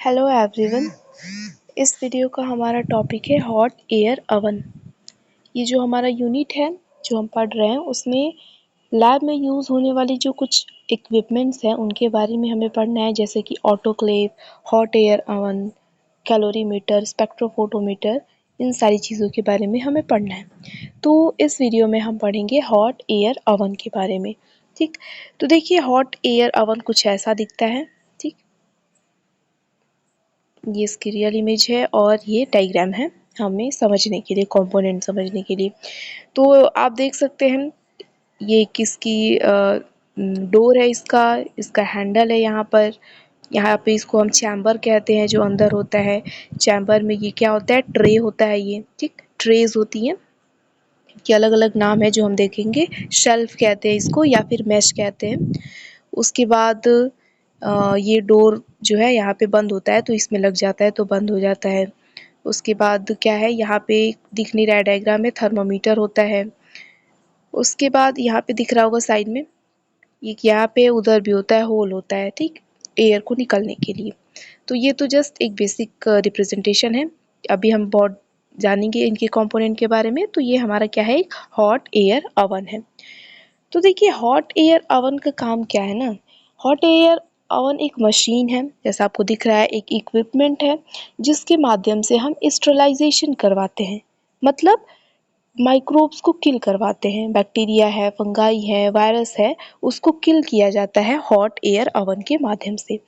Hello everyone. इस video का हमारा टॉपिक है हॉट एयर अवन। ये जो हमारा यूनिट है जो हम पढ़ रहे हैं उसमें लैब में यूज़ होने वाली जो कुछ इक्विपमेंट्स हैं उनके बारे में हमें पढ़ना है, जैसे कि autoclave, hot air oven, calorimeter, spectrophotometer. इन सारी चीज़ों के बारे में हमें पढ़ना है। तो इस वीडियो में हम पढ़ेंगे हॉट एयर अवन के बारे में। ठीक, तो देखिए हॉट एयर अवन कुछ ऐसा दिखता है। ठीक, ये इसकी रियल इमेज है और ये डायग्राम है हमें समझने के लिए, कंपोनेंट समझने के लिए। तो आप देख सकते हैं ये किसकी डोर है, इसका इसका हैंडल है यहाँ पे इसको हम चैम्बर कहते हैं जो अंदर होता है। चैम्बर में ये क्या होता है, ट्रे होता है ये। ठीक, ट्रेज होती हैं, के अलग अलग नाम है जो हम देखेंगे। शेल्फ कहते हैं इसको या फिर मैश कहते हैं। उसके बाद ये डोर जो है यहाँ पे बंद होता है तो इसमें लग जाता है तो बंद हो जाता है। उसके बाद क्या है, यहाँ पे दिख नहीं रहा है डायग्राम में, थर्मामीटर होता है। उसके बाद यहाँ पे दिख रहा होगा साइड में, ये यहाँ पे उधर भी होता है, होल होता है। ठीक, एयर को निकलने के लिए। तो ये तो जस्ट एक बेसिक रिप्रेजेंटेशन है। अभी हम बहुत जानेंगे इनके कंपोनेंट के बारे में। तो ये हमारा क्या है, एक हॉट एयर अवन है। तो देखिए हॉट एयर अवन का काम क्या है ना, हॉट एयर अवन एक मशीन है, जैसा आपको दिख रहा है, एक इक्विपमेंट है जिसके माध्यम से हम स्टरलाइजेशन करवाते हैं। मतलब माइक्रोब्स को किल करवाते हैं। बैक्टीरिया है, फंगाई है, वायरस है, उसको किल किया जाता है हॉट एयर अवन के माध्यम से।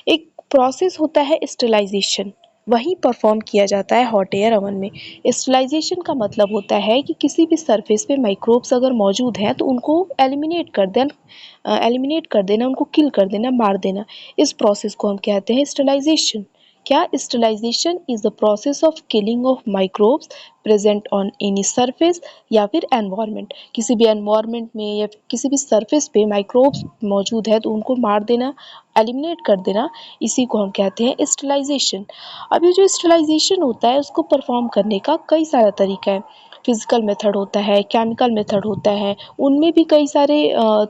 एक प्रोसेस होता है स्टरलाइजेशन, वही परफॉर्म किया जाता है हॉट एयर अवन में। स्टरलाइजेशन का मतलब होता है कि किसी भी सरफेस पे माइक्रोब्स अगर मौजूद हैं तो उनको एलिमिनेट कर देना, उनको किल कर देना, मार देना। इस प्रोसेस को हम कहते हैं स्टरलाइजेशन। क्या, sterilization is the process of killing of microbes present on any surface या फिर एनवायरनमेंट। किसी भी एनवायरनमेंट में या किसी भी सरफेस पे माइक्रोब्स मौजूद है तो उनको मार देना, एलिमिनेट कर देना, इसी को हम कहते हैं स्टरलाइजेशन। अब ये जो स्टरलाइजेशन होता है उसको परफॉर्म करने का कई सारा तरीका है। फिजिकल मेथड होता है, केमिकल मेथड होता है, उनमें भी कई सारे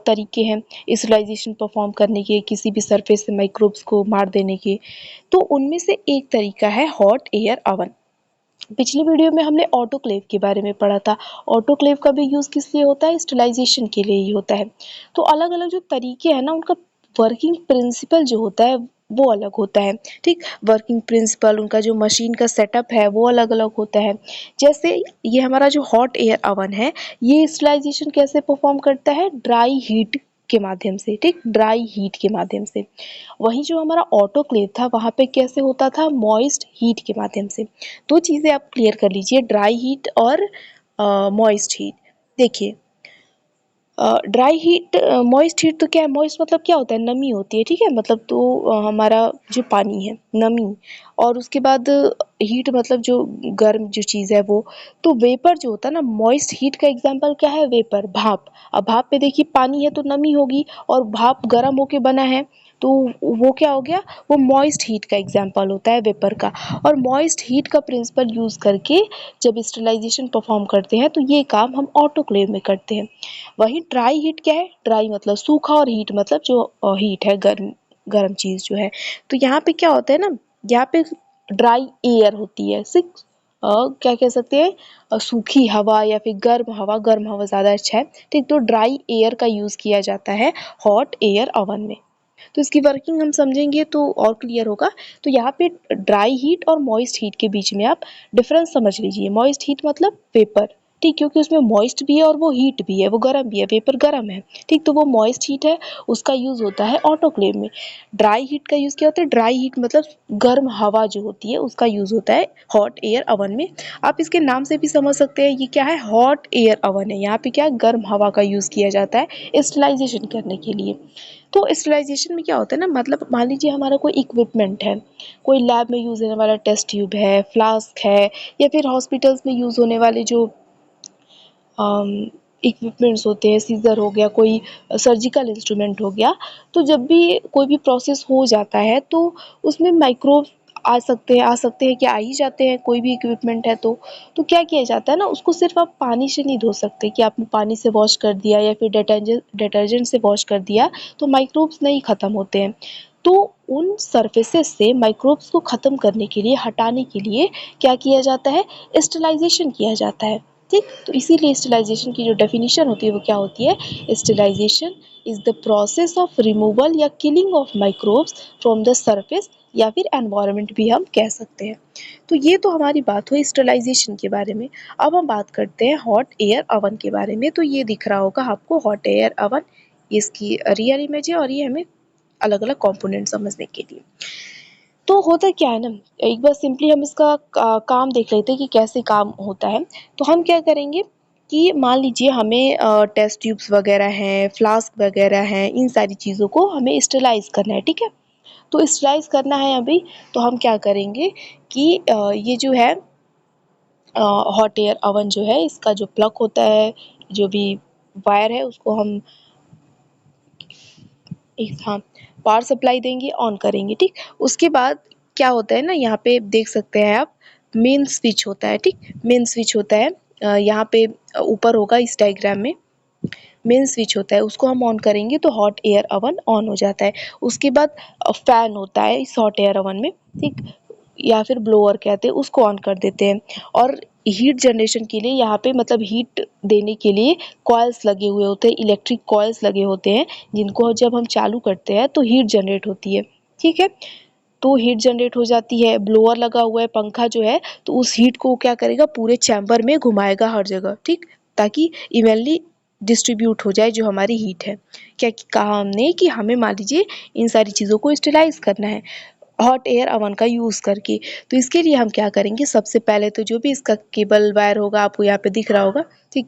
तरीके हैं स्टरलाइजेशन परफॉर्म करने के, किसी भी सरफेस से माइक्रोब्स को मार देने के। तो उनमें से एक तरीका है हॉट एयर अवन। पिछली वीडियो में हमने ऑटोक्लेव के बारे में पढ़ा था। ऑटोक्लेव का भी यूज़ किस लिए होता है, स्टरलाइजेशन के लिए ही होता है। तो अलग अलग जो तरीके हैं ना, उनका वर्किंग प्रिंसिपल जो होता है वो अलग होता है। ठीक, वर्किंग प्रिंसिपल, उनका जो मशीन का सेटअप है वो अलग अलग होता है। जैसे ये हमारा जो हॉट एयर अवन है, ये स्टरलाइजेशन कैसे परफॉर्म करता है, ड्राई हीट के माध्यम से। ठीक, ड्राई हीट के माध्यम से। वहीं जो हमारा ऑटोक्लेव था वहाँ पे कैसे होता था, मॉइस्ट हीट के माध्यम से। दो चीज़ें आप क्लियर कर लीजिए, ड्राई हीट और मॉइस्ट हीट। देखिए ड्राई हीट, मॉइस्ट हीट तो क्या है, मॉइस्ट मतलब क्या होता है, नमी होती है। ठीक है, मतलब तो हमारा जो पानी है, नमी। और उसके बाद हीट मतलब जो गर्म जो चीज़ है वो। तो वेपर जो होता है ना, मॉइस्ट हीट का एग्जांपल क्या है, वेपर, भाप। अब भाप पे देखिए पानी है तो नमी होगी, और भाप गर्म होके बना है तो वो क्या हो गया, वो मॉइस्ट हीट का एग्जांपल होता है, वेपर का। और मॉइस्ट हीट का प्रिंसिपल यूज़ करके जब स्टरलाइजेशन परफॉर्म करते हैं तो ये काम हम ऑटोक्लेव में करते हैं। वही ड्राई हीट क्या है, ड्राई मतलब सूखा, और हीट मतलब जो हीट है, गर्म गर्म चीज़ जो है। तो यहाँ पे क्या होता है ना, यहाँ पे ड्राई एयर होती है, सिर्फ क्या कह सकते हैं, सूखी हवा या फिर गर्म हवा, गर्म हवा ज़्यादा अच्छा है। ठीक, तो ड्राई एयर का यूज़ किया जाता है हॉट एयर अवन में। तो इसकी वर्किंग हम समझेंगे तो और क्लियर होगा। तो यहाँ पे ड्राई हीट और मॉइस्ट हीट के बीच में आप डिफरेंस समझ लीजिए। मॉइस्ट हीट मतलब वेपर, ठीक, क्योंकि उसमें मॉइस्ट भी है और वो हीट भी है, वो गर्म भी है, वेपर गर्म है। ठीक, तो वो मॉइस्ट हीट है, उसका यूज़ होता है ऑटोक्लेव में। ड्राई हीट का यूज़ क्या होता है, ड्राई हीट मतलब गर्म हवा जो होती है उसका यूज़ होता है हॉट एयर अवन में। आप इसके नाम से भी समझ सकते हैं ये क्या है, हॉट एयर अवन है। यहाँ पे क्या, गर्म हवा का यूज़ किया जाता है स्टरलाइजेशन करने के लिए। तो स्टरलाइजेशन में क्या होता है ना, मतलब मान लीजिए हमारा कोई इक्विपमेंट है, कोई लैब में यूज़ होने वाला टेस्ट ट्यूब है, फ्लास्क है, या फिर हॉस्पिटल्स में यूज़ होने वाले जो इक्विपमेंट्स होते हैं, सीज़र हो गया, कोई सर्जिकल इंस्ट्रूमेंट हो गया। तो जब भी कोई भी प्रोसेस हो जाता है तो उसमें माइक्रोब्स आ सकते हैं, क्या आ ही जाते हैं, कोई भी इक्विपमेंट है तो क्या किया जाता है ना, उसको सिर्फ आप पानी से नहीं धो सकते कि आपने पानी से वॉश कर दिया या फिर डिटर्जेंट से वॉश कर दिया तो माइक्रोब्स नहीं ख़त्म होते हैं। तो उन सरफेसेस से माइक्रोब्स को ख़त्म करने के लिए, हटाने के लिए क्या किया जाता है, स्टरलाइजेशन किया जाता है। ठीक, तो इसीलिए स्टरलाइजेशन की जो डेफिनेशन होती है वो क्या होती है, sterilization is the process of removal या killing of microbes from the surface, या फिर एनवायरनमेंट भी हम कह सकते हैं। तो ये तो हमारी बात हुई स्टरलाइजेशन के बारे में। अब हम बात करते हैं हॉट एयर अवन के बारे में। तो ये दिख रहा होगा आपको हॉट एयर अवन, इसकी रियल इमेज है और ये हमें अलग अलग कंपोनेंट समझने के लिए। तो होता क्या है ना, एक बार सिंपली हम इसका काम देख लेते हैं कि कैसे काम होता है। तो हम क्या करेंगे कि मान लीजिए हमें टेस्ट ट्यूब्स वगैरह हैं, फ्लास्क वगैरह हैं, इन सारी चीज़ों को हमें स्टरलाइज करना है, ठीक है। तो स्टरलाइज करना है अभी, तो हम क्या करेंगे कि ये जो है हॉट एयर अवन जो है, इसका जो प्लग होता है, जो भी वायर है, उसको हम एक हाँ पावर सप्लाई देंगे, ऑन करेंगे, ठीक। उसके बाद क्या होता है ना, यहाँ पे देख सकते हैं आप, मेन स्विच होता है, ठीक। मेन स्विच होता है यहाँ पे ऊपर होगा इस डायग्राम में, मेन स्विच होता है, उसको हम ऑन करेंगे तो हॉट एयर अवन ऑन हो जाता है। उसके बाद फैन होता है इस हॉट एयर अवन में, ठीक, या फिर ब्लोअर कहते हैं, उसको ऑन कर देते हैं। और हीट जनरेशन के लिए यहाँ पे मतलब हीट देने के लिए कॉइल्स लगे हुए होते हैं, इलेक्ट्रिक कॉइल्स लगे होते हैं, जिनको जब हम चालू करते हैं तो हीट जनरेट होती है, ठीक है। तो हीट जनरेट हो जाती है, ब्लोअर लगा हुआ है, पंखा जो है, तो उस हीट को क्या करेगा, पूरे चैम्बर में घुमाएगा हर जगह, ठीक, ताकि इवनली डिस्ट्रीब्यूट हो जाए जो हमारी हीट है। क्या कहा हमने कि हमें मान लीजिए इन सारी चीज़ों को स्टेलाइज करना है हॉट एयर अवन का यूज़ करके। तो इसके लिए हम क्या करेंगे, सबसे पहले तो जो भी इसका केबल वायर होगा आपको यहाँ पे दिख रहा होगा, ठीक,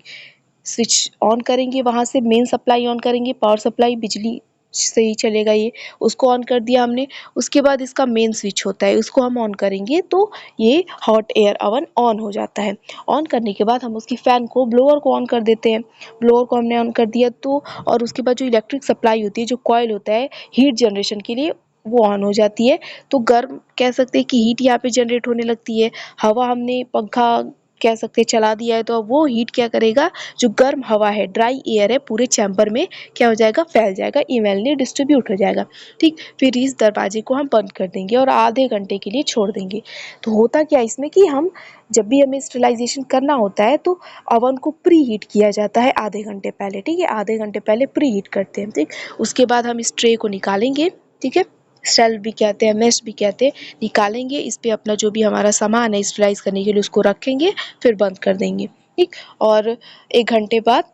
स्विच ऑन करेंगे, वहाँ से मेन सप्लाई ऑन करेंगे, पावर सप्लाई बिजली से ही चलेगा ये, उसको ऑन कर दिया हमने। उसके बाद इसका मेन स्विच होता है, उसको हम ऑन करेंगे तो ये हॉट एयर अवन ऑन हो जाता है। ऑन करने के बाद हम उसकी फ़ैन को, ब्लोअर को ऑन कर देते हैं। ब्लोअर को हमने ऑन कर दिया तो, और उसके बाद जो इलेक्ट्रिक सप्लाई होती है, जो कॉइल होता है हीट जनरेशन के लिए, वो ऑन हो जाती है। तो गर्म कह सकते हैं कि हीट यहाँ पे जनरेट होने लगती है। हवा हमने पंखा कह सकते हैं चला दिया है, तो अब वो हीट क्या करेगा, जो गर्म हवा है, ड्राई एयर है, पूरे चैम्बर में क्या हो जाएगा, फैल जाएगा, इवनली डिस्ट्रीब्यूट हो जाएगा, ठीक। फिर इस दरवाजे को हम बंद कर देंगे और आधे घंटे के लिए छोड़ देंगे। तो होता क्या है इसमें कि हम जब भी हमें स्टरलाइजेशन करना होता है तो अवन को प्री हीट किया जाता है आधे घंटे पहले, ठीक है, आधे घंटे पहले प्री हीट करते हैं, ठीक। उसके बाद हम इस ट्रे को निकालेंगे, ठीक है, शेल्फ भी कहते हैं, मेश भी कहते हैं, निकालेंगे, इस पे अपना जो भी हमारा सामान है स्टरलाइज करने के लिए उसको रखेंगे, फिर बंद कर देंगे, ठीक। और 1 घंटे बाद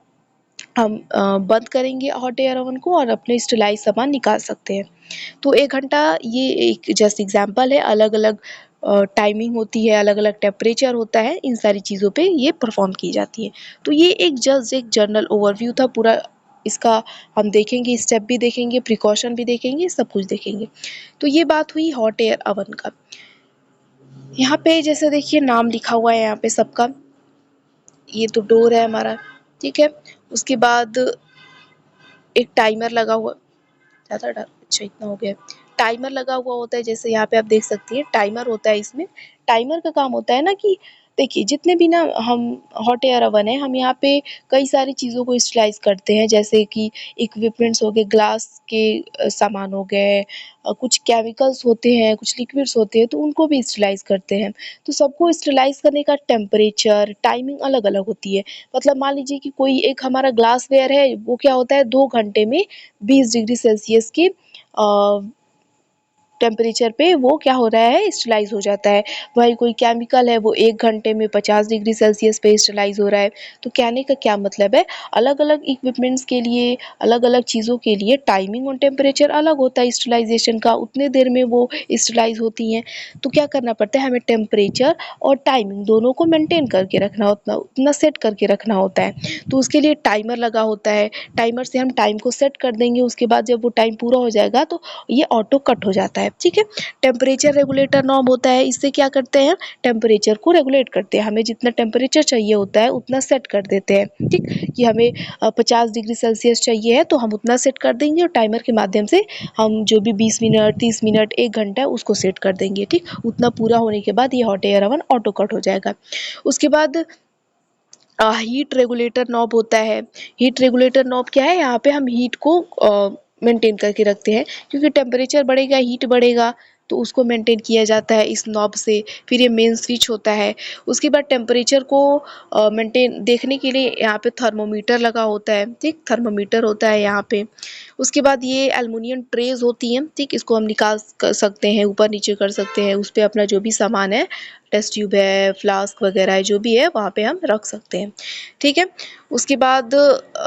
हम बंद करेंगे हॉट एयर ओवन को और अपने स्टरलाइज सामान निकाल सकते हैं। तो 1 घंटा ये एक जस्ट एग्जांपल है, अलग-अलग टाइमिंग होती है, अलग-अलग टेम्परेचर होता है, इन सारी चीज़ों पे ये परफॉर्म की जाती है। तो ये एक जस्ट एक जनरल ओवरव्यू था पूरा, इसका हम देखेंगे, स्टेप भी देखेंगे, प्रिकॉशन भी देखेंगे, सब कुछ देखेंगे। तो ये बात हुई हॉट एयर ओवन का। यहाँ पे जैसे देखिए नाम लिखा हुआ है यहाँ पे सबका, ये तो डोर है हमारा, ठीक है। उसके बाद एक टाइमर लगा हुआ, ज़्यादा डाल, अच्छा इतना हो गया। टाइमर लगा हुआ होता है, जैसे यहाँ पे आप देख सकती हैं टाइमर होता है इसमें। टाइमर का काम होता है ना कि देखिए जितने भी ना हम हॉट एयर ओवन है, हम यहाँ पे कई सारी चीज़ों को स्टरलाइज़ करते हैं, जैसे कि इक्विपमेंट्स हो गए, ग्लास के सामान हो गए, कुछ केमिकल्स होते हैं, कुछ लिक्विड्स होते हैं, तो उनको भी स्टरलाइज़ करते हैं। तो सबको स्टरलाइज़ करने का टेम्परेचर, टाइमिंग अलग-अलग होती है। मतलब मान लीजिए कि कोई एक हमारा ग्लासवेयर है, वो क्या होता है 2 घंटे में 20 डिग्री सेल्सियस की टेम्परेचर पे वो क्या हो रहा है, स्टरलाइज़ हो जाता है। वहीं कोई केमिकल है, वो 1 घंटे में 50 डिग्री सेल्सियस पे स्टरलाइज़ हो रहा है। तो कहने का क्या मतलब है, अलग-अलग इक्विपमेंट्स के लिए, अलग-अलग चीज़ों के लिए टाइमिंग और टेम्परेचर अलग होता है स्टरलाइज़ेशन का, उतने देर में वो स्टरलाइज़ होती हैं। तो क्या करना पड़ता है, हमें टेम्परेचर और टाइमिंग दोनों को मेंटेन करके रखना होता, उतना सेट करके रखना होता है। तो उसके लिए टाइमर लगा होता है, टाइमर से हम टाइम को सेट कर देंगे, उसके बाद जब वो टाइम पूरा हो जाएगा तो ये ऑटो कट हो जाता है, ठीक है। टेम्परेचर रेगुलेटर नॉब होता है, इससे क्या करते हैं, टेम्परेचर को रेगुलेट करते हैं, हमें जितना टेम्परेचर चाहिए होता है उतना सेट कर देते हैं, ठीक। कि हमें 50 डिग्री सेल्सियस चाहिए है तो हम उतना सेट कर देंगे और टाइमर के माध्यम से हम जो भी 20 मिनट, 30 मिनट, 1 घंटा उसको सेट कर देंगे, ठीक। उतना पूरा होने के बाद ये hot air oven auto cut हो जाएगा। उसके बाद हीट रेगुलेटर नॉब होता है। हीट रेगुलेटर नॉब क्या है, यहाँ पे हम हीट को मेंटेन करके रखते हैं, क्योंकि टेम्परेचर बढ़ेगा, हीट बढ़ेगा, तो उसको मेंटेन किया जाता है इस नॉब से। फिर ये मेन स्विच होता है। उसके बाद टेम्परेचर को मेंटेन देखने के लिए यहाँ पे थर्मोमीटर लगा होता है, ठीक, थर्मोमीटर होता है यहाँ पे। उसके बाद ये एल्युमिनियम ट्रेज होती हैं, ठीक, इसको हम निकाल कर सकते हैं, ऊपर नीचे कर सकते हैं, उस पर अपना जो भी सामान है, टेस्ट ट्यूब है, फ्लास्क वगैरह है, जो भी है वहाँ पे हम रख सकते हैं, ठीक है। उसके बाद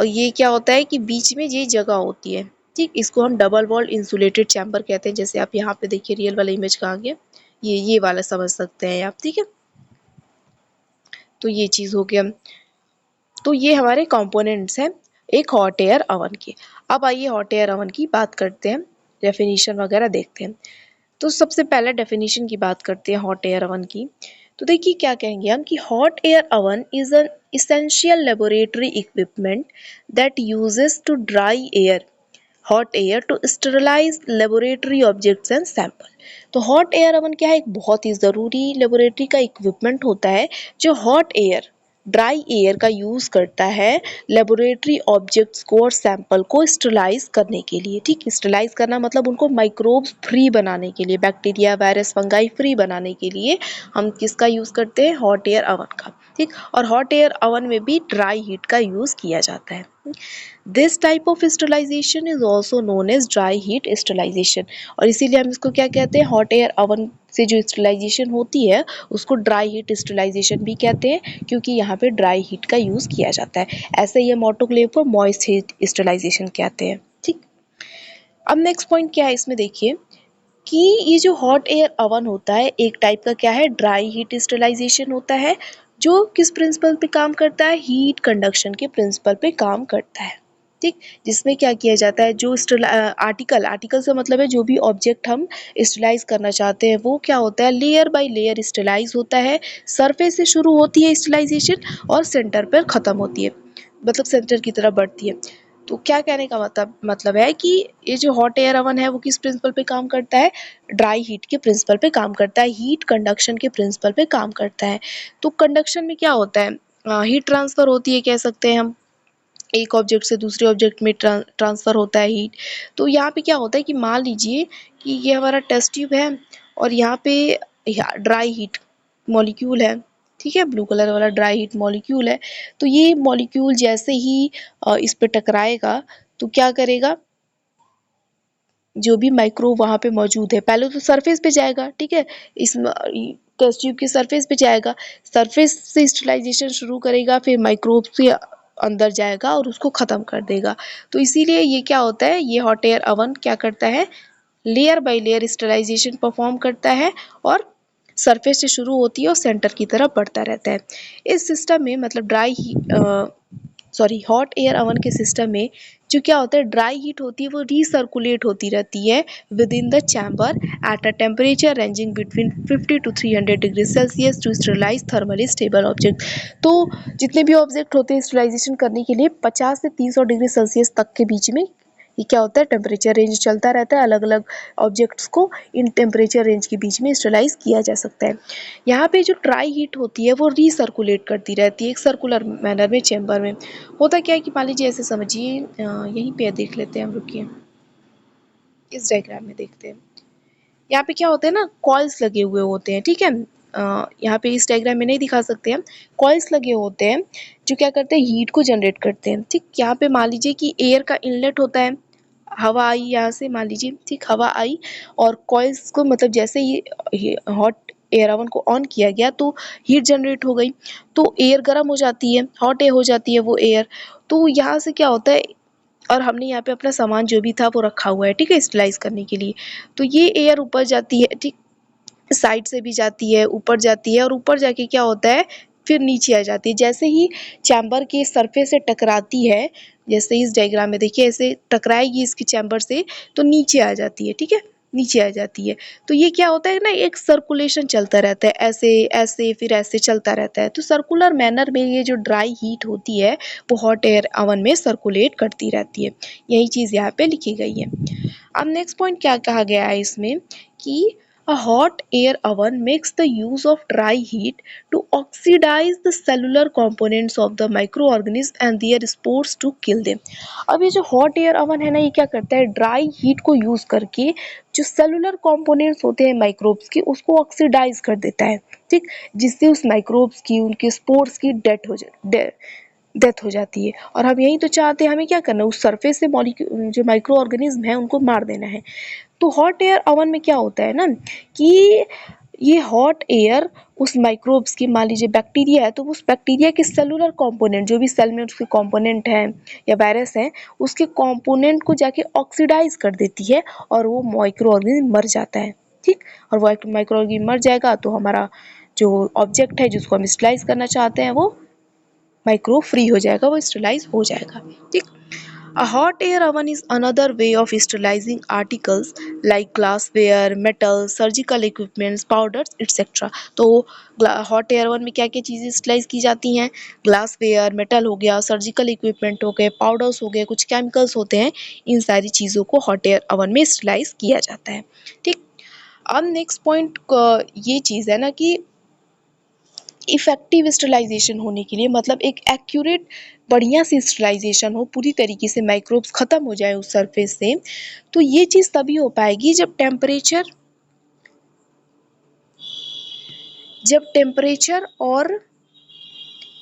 ये क्या होता है कि बीच में ये जगह होती है, ठीक, इसको हम डबल वॉल इंसुलेटेड चैम्बर कहते हैं। जैसे आप यहाँ पे देखिए, रियल वाला इमेज कहाँ गया, ये वाला समझ सकते हैं आप, ठीक है। तो ये चीज़ हो गया। तो ये हमारे कंपोनेंट्स हैं एक हॉट एयर अवन के। अब आइए हॉट एयर अवन की बात करते हैं, डेफिनेशन वगैरह देखते हैं। तो सबसे पहले डेफिनेशन की बात करते हैं हॉट एयर अवन की। तो देखिए क्या कहेंगे हम कि hot air oven is an essential laboratory equipment that uses to dry air hot air to sterilize laboratory objects and sample. तो हॉट एयर अवन क्या है, एक बहुत ही ज़रूरी लेबोरेटरी का इक्विपमेंट होता है जो हॉट एयर, ड्राई एयर का यूज़ करता है लेबोरेटरी ऑब्जेक्ट्स को और सैंपल को स्टरलाइज करने के लिए, ठीक, स्टरलाइज करना मतलब उनको माइक्रोब्स फ्री बनाने के लिए, बैक्टीरिया, वायरस, फंगाई फ्री बनाने के लिए हम किसका यूज़ करते हैं, हॉट एयर अवन का, ठीक। और हॉट एयर अवन में भी ड्राई हीट का यूज़ किया जाता है। This type of sterilization is also known as dry heat sterilization. और इसीलिए हम इसको क्या कहते हैं, हॉट एयर अवन से जो स्टरलाइजेशन होती है उसको ड्राई हीट स्टरलाइजेशन भी कहते हैं, क्योंकि यहाँ पे ड्राई हीट का यूज़ किया जाता है। ऐसे ही हम ऑटोक्लेव को मॉइस्ट हीट स्टरलाइजेशन कहते हैं, ठीक। अब नेक्स्ट पॉइंट क्या है इसमें, देखिए कि ये जो हॉट एयर अवन होता है एक टाइप का क्या है, ड्राई हीट स्टरलाइजेशन होता है, जो किस प्रिंसिपल पे काम करता है, हीट कंडक्शन के प्रिंसिपल पे काम करता है, ठीक। जिसमें क्या किया जाता है, जो आर्टिकल से मतलब है जो भी ऑब्जेक्ट हम स्टरलाइज करना चाहते हैं वो क्या होता है, लेयर बाय लेयर स्टरलाइज होता है। सरफेस से शुरू होती है स्टरलाइजेशन और सेंटर पर ख़त्म होती है, मतलब सेंटर की तरफ बढ़ती है। तो क्या कहने का मतलब है कि ये जो हॉट एयर अवन है वो किस प्रिंसिपल पे काम करता है, ड्राई हीट के प्रिंसिपल पे काम करता है, हीट कंडक्शन के प्रिंसिपल पे काम करता है। तो कंडक्शन में क्या होता है, हीट ट्रांसफ़र होती है, कह सकते हैं हम, एक ऑब्जेक्ट से दूसरे ऑब्जेक्ट में ट्रांसफ़र होता है हीट। तो यहाँ पे क्या होता है कि मान लीजिए कि ये हमारा टेस्ट ट्यूब है और यहाँ पे ड्राई हीट मॉलिक्यूल है, ठीक है, ब्लू कलर वाला ड्राई हीट मॉलिक्यूल है। तो ये मॉलिक्यूल जैसे ही इस पे टकराएगा तो क्या करेगा, जो भी माइक्रोब वहाँ पे मौजूद है पहले तो सरफेस पे जाएगा, ठीक है, इस टेस्ट ट्यूब की सरफेस पे जाएगा, सरफेस से स्टरलाइजेशन शुरू करेगा, फिर माइक्रोब से अंदर जाएगा और उसको ख़त्म कर देगा। तो इसीलिए ये क्या होता है, ये हॉट एयर अवन क्या करता है, layer by layer sterilization perform करता है और सरफेस से शुरू होती है और सेंटर की तरफ बढ़ता रहता है। इस सिस्टम में मतलब हॉट एयर अवन के सिस्टम में जो क्या होता है, ड्राई हीट होती है वो रीसर्कुलेट होती रहती है within the chamber at a temperature ranging between 50 to 300 degree Celsius to sterilize thermally stable object. तो जितने भी ऑब्जेक्ट होते हैं स्टरलाइजेशन करने के लिए 50 से 300 डिग्री सेल्सियस तक के बीच में ये क्या होता है, टेम्परेचर रेंज चलता रहता है, अलग अलग ऑब्जेक्ट्स को इन टेम्परेचर रेंज के बीच में स्टरलाइज किया जा सकता है। यहाँ पे जो ड्राई हीट होती है वो रीसर्कुलेट करती रहती है एक सर्कुलर मैनर में चैम्बर में। होता क्या है कि मान लीजिए ऐसे समझिए, यहीं पे देख लेते हैं हम, रुकिए, इस डायग्राम में देखते हैं। यहाँ पे क्या होते हैं ना, कॉइल्स लगे हुए होते हैं, ठीक है। यहाँ पे इस डायग्राम में नहीं दिखा सकते हम, कॉइल्स लगे होते हैं जो क्या करते हैं, हीट को जनरेट करते हैं, ठीक। यहाँ पे मान लीजिए कि एयर का इनलेट होता है, हवा आई यहाँ से, मान लीजिए, ठीक, हवा आई और कॉइल्स को मतलब जैसे ही हॉट एयर ओवन को ऑन किया गया तो हीट जनरेट हो गई, तो एयर गर्म हो जाती है, हॉट एयर हो जाती है वो एयर। तो यहाँ से क्या होता है, और हमने यहाँ पे अपना सामान जो भी था वो रखा हुआ है, ठीक है, स्टरलाइज करने के लिए। तो ये एयर ऊपर जाती है, ठीक, साइड से भी जाती है, ऊपर जाती है और ऊपर जाके क्या होता है, फिर नीचे आ जाती है। जैसे ही चैम्बर के सरफेस से टकराती है, जैसे इस डायग्राम में देखिए ऐसे टकराएगी इसकी चैम्बर से तो नीचे आ जाती है, ठीक है, नीचे आ जाती है। तो ये क्या होता है ना, एक सर्कुलेशन चलता रहता है, ऐसे ऐसे फिर ऐसे चलता रहता है। तो सर्कुलर मैनर में ये जो ड्राई हीट होती है वो हॉट एयर ओवन में सर्कुलेट करती रहती है। यही चीज़ यहाँ पे लिखी गई है। अब नेक्स्ट पॉइंट क्या कहा गया है इसमें कि A hot air oven makes the use of dry heat to oxidize the cellular components of the microorganisms and their spores to kill them. अब ये जो हॉट एयर ओवन है ना, ये क्या करता है, ड्राई हीट को यूज करके जो सेलुलर कंपोनेंट्स होते हैं माइक्रोब्स के, उसको ऑक्सीडाइज कर देता है, ठीक, जिससे उस माइक्रोब्स की, उनके स्पोर्स की डेथ हो जाती है। और हम यही तो चाहते हैं, हमें क्या करना है, उस सरफेस से मॉलिक्यूल जो माइक्रो ऑर्गेनिज्म है उनको मार देना है। तो हॉट एयर ओवन में क्या होता है ना कि ये हॉट एयर उस माइक्रोब्स की, मान लीजिए बैक्टीरिया है तो उस बैक्टीरिया के सेलुलर कंपोनेंट, जो भी सेल में उसके कंपोनेंट हैं या वायरस हैं, उसके कंपोनेंट को जाके ऑक्सीडाइज कर देती है और वो माइक्रो ऑर्गेनिज्म मर जाता है, ठीक। और वो माइक्रो ऑर्गेनिज्म मर जाएगा तो हमारा जो ऑब्जेक्ट है जिसको हम स्टरलाइज करना चाहते हैं वो माइक्रो फ्री हो जाएगा, वो स्टरलाइज हो जाएगा, ठीक। A hot air oven is another way of sterilizing articles like glassware, metal, surgical equipments, powders, etc. तो हॉट एयर ओवन में क्या क्या चीज़ें स्टरलाइज की जाती हैं, ग्लासवेयर, मेटल हो गया, सर्जिकल इक्विपमेंट हो गए, पाउडर्स हो गए, कुछ केमिकल्स होते हैं, इन सारी चीज़ों को हॉट एयर ओवन में स्टरलाइज किया जाता है, ठीक। अब नेक्स्ट पॉइंट ये चीज़ है ना कि इफ़ेक्टिव स्टरलाइजेशन होने के लिए, मतलब एक एक्यूरेट बढ़िया सी स्टरलाइजेशन हो, पूरी तरीके से माइक्रोब्स ख़त्म हो जाए उस सरफेस से, तो ये चीज़ तभी हो पाएगी जब टेम्परेचर और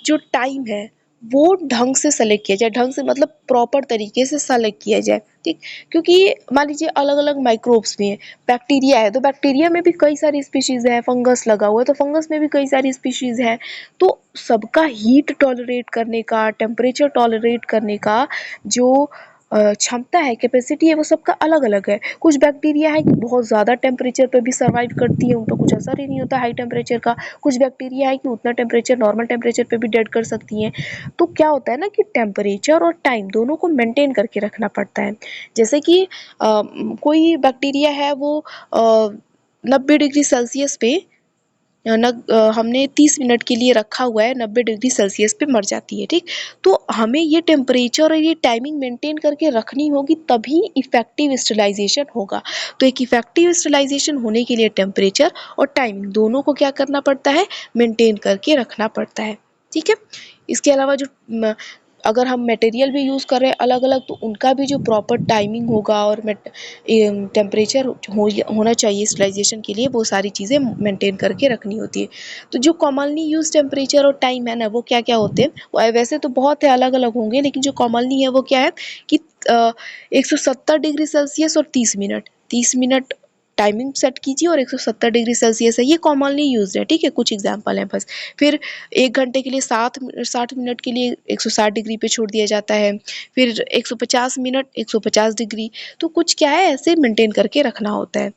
जो टाइम है वो ढंग से सेलेक्ट किया जाए, ढंग से मतलब प्रॉपर तरीके से सेलेक्ट किया जाए, ठीक। क्योंकि मान लीजिए अलग अलग माइक्रोब्स भी हैं, बैक्टीरिया है तो बैक्टीरिया में भी कई सारी स्पीशीज़ है, फंगस लगा हुआ है तो फंगस में भी कई सारी स्पीशीज़ है। तो सबका हीट टॉलरेट करने का, टेम्परेचर टॉलरेट करने का जो क्षमता है, कैपेसिटी है, वो सबका अलग अलग है। कुछ बैक्टीरिया है कि बहुत ज़्यादा टेम्परेचर पे भी सर्वाइव करती है, उन पर कुछ असर ही नहीं होता हाई टेम्परेचर का। कुछ बैक्टीरिया है कि उतना टेम्परेचर, नॉर्मल टेम्परेचर पे भी डेड कर सकती हैं। तो क्या होता है ना कि टेम्परेचर और टाइम दोनों को मेंटेन करके रखना पड़ता है। जैसे कि कोई बैक्टीरिया है वो 90 डिग्री सेल्सियस पे हमने 30 मिनट के लिए रखा हुआ है, 90 डिग्री सेल्सियस पे मर जाती है, ठीक। तो हमें ये टेम्परेचर और ये टाइमिंग मेंटेन करके रखनी होगी, तभी इफ़ेक्टिव स्टरलाइजेशन होगा। तो एक इफ़ेक्टिव स्टरलाइजेशन होने के लिए टेम्परेचर और टाइमिंग दोनों को क्या करना पड़ता है, मेंटेन करके रखना पड़ता है, ठीक है। इसके अलावा जो अगर हम मटेरियल भी यूज़ कर रहे हैं अलग अलग, तो उनका भी जो प्रॉपर टाइमिंग होगा और टेम्परेचर होना चाहिए स्टरलाइजेशन के लिए, वो सारी चीज़ें मेंटेन करके रखनी होती है। तो जो कॉमनली यूज टेम्परेचर और टाइम है ना, वो क्या क्या होते हैं, वो वैसे तो बहुत है, अलग अलग होंगे, लेकिन जो कॉमनली है वो क्या है कि 170 डिग्री सेल्सियस और 30 मिनट, 30 मिनट टाइमिंग सेट कीजिए और 170 डिग्री सेल्सियस है, ये कॉमनली यूज्ड है, ठीक है। कुछ एग्जांपल हैं बस। फिर 1 घंटे के लिए 60 मिनट के लिए 160 डिग्री पे छोड़ दिया जाता है। फिर 150 मिनट 150 डिग्री। तो कुछ क्या है, ऐसे मेंटेन करके रखना होता है।